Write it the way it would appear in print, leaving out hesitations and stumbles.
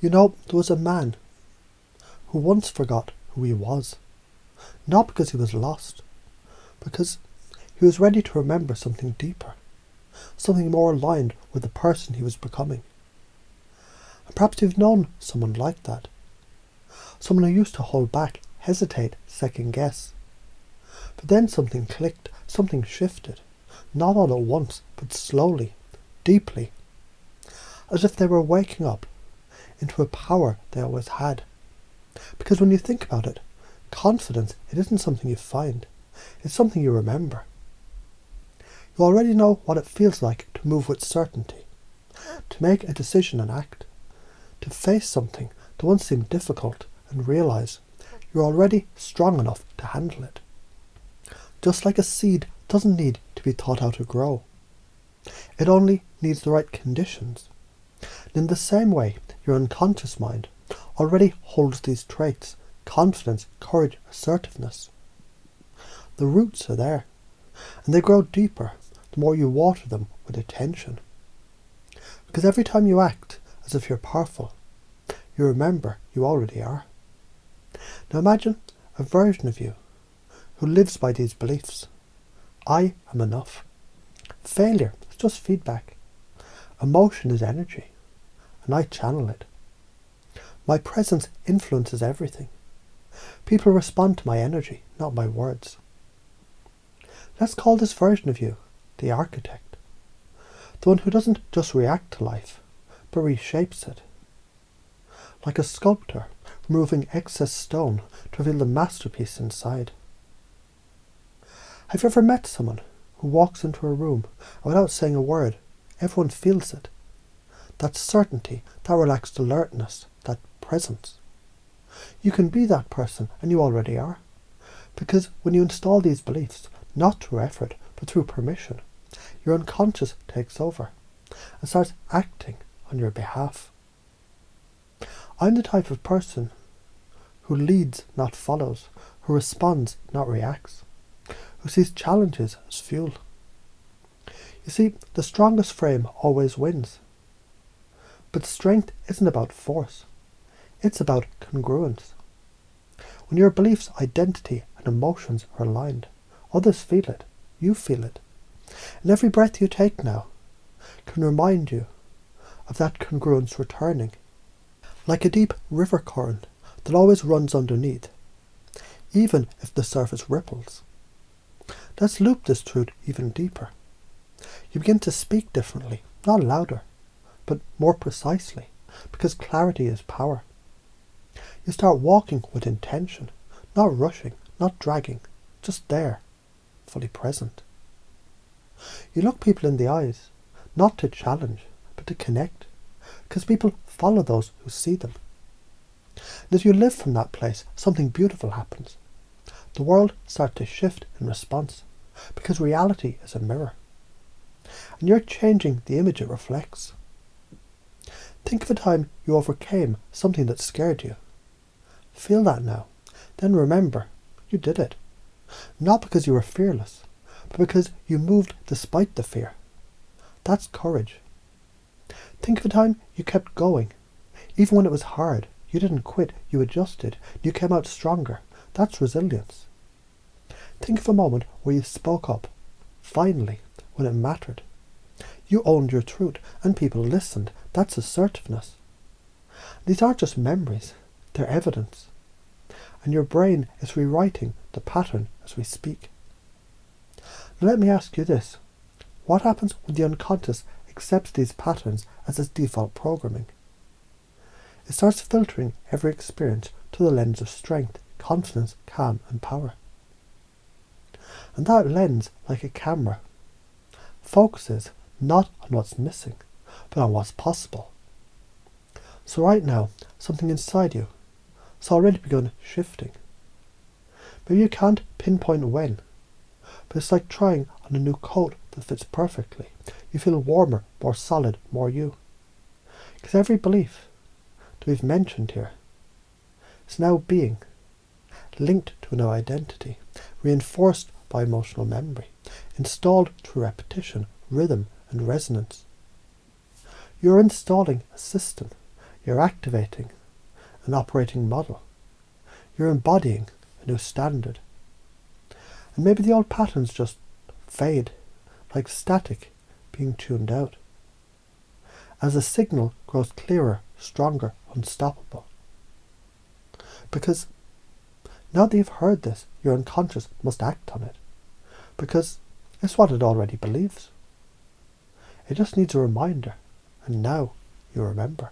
There was a man who once forgot who he was, not because he was lost, because he was ready to remember something deeper, something more aligned with the person he was becoming. And perhaps you've known someone like that, someone who used to hold back, hesitate, second guess. But then something clicked, something shifted, not all at once, but slowly, deeply, as if they were waking up into a power they always had. Because when you think about it, confidence, it isn't something you find, it's something you remember. You already know what it feels like to move with certainty, to make a decision and act, to face something that once seemed difficult and realise you're already strong enough to handle it. Just like a seed doesn't need to be taught how to grow. It only needs the right conditions. And in the same way, your unconscious mind already holds these traits: confidence, courage, assertiveness. The roots are there, and they grow deeper the more you water them with attention. Because every time you act as if you're powerful, you remember you already are. Now imagine a version of you who lives by these beliefs. I am enough. Failure is just feedback. Emotion is energy, and I channel it. My presence influences everything. People respond to my energy, not my words. Let's call this version of you the architect. The one who doesn't just react to life, but reshapes it. Like a sculptor removing excess stone to reveal the masterpiece inside. Have you ever met someone who walks into a room and without saying a word, everyone feels it? That certainty, that relaxed alertness, that presence. You can be that person, and you already are. Because when you install these beliefs, not through effort, but through permission, your unconscious takes over and starts acting on your behalf. I'm the type of person who leads, not follows, who responds, not reacts, who sees challenges as fuel. You see, the strongest frame always wins. But strength isn't about force. It's about congruence. When your beliefs, identity, and emotions are aligned, others feel it. You feel it. And every breath you take now can remind you of that congruence returning. Like a deep river current that always runs underneath, even if the surface ripples. Let's loop this truth even deeper. You begin to speak differently, not louder, but more precisely, because clarity is power. You start walking with intention, not rushing, not dragging, just there, fully present. You look people in the eyes, not to challenge, but to connect, because people follow those who see them. And as you live from that place, something beautiful happens. The world starts to shift in response, because reality is a mirror. And you're changing the image it reflects. Think of a time you overcame something that scared you. Feel that now. Then remember, you did it. Not because you were fearless, but because you moved despite the fear. That's courage. Think of a time you kept going. Even when it was hard, you didn't quit, you adjusted, you came out stronger. That's resilience. Think of a moment where you spoke up, finally, when it mattered. You owned your truth, and people listened. That's assertiveness. These aren't just memories, they're evidence. And your brain is rewriting the pattern as we speak. Now let me ask you this. What happens when the unconscious accepts these patterns as its default programming? It starts filtering every experience through the lens of strength, confidence, calm, and power. And that lens, like a camera, focuses not on what's missing, but on what's possible. So right now, something inside you has already begun shifting. Maybe you can't pinpoint when, but it's like trying on a new coat that fits perfectly. You feel warmer, more solid, more you. Because every belief that we've mentioned here is now being linked to a new identity, reinforced by emotional memory, installed through repetition, rhythm, and resonance. You're installing a system. You're activating an operating model. You're embodying a new standard. And maybe the old patterns just fade, like static being tuned out, as the signal grows clearer, stronger, unstoppable. Because now that you've heard this, your unconscious must act on it, because it's what it already believes. It just needs a reminder, and now you remember.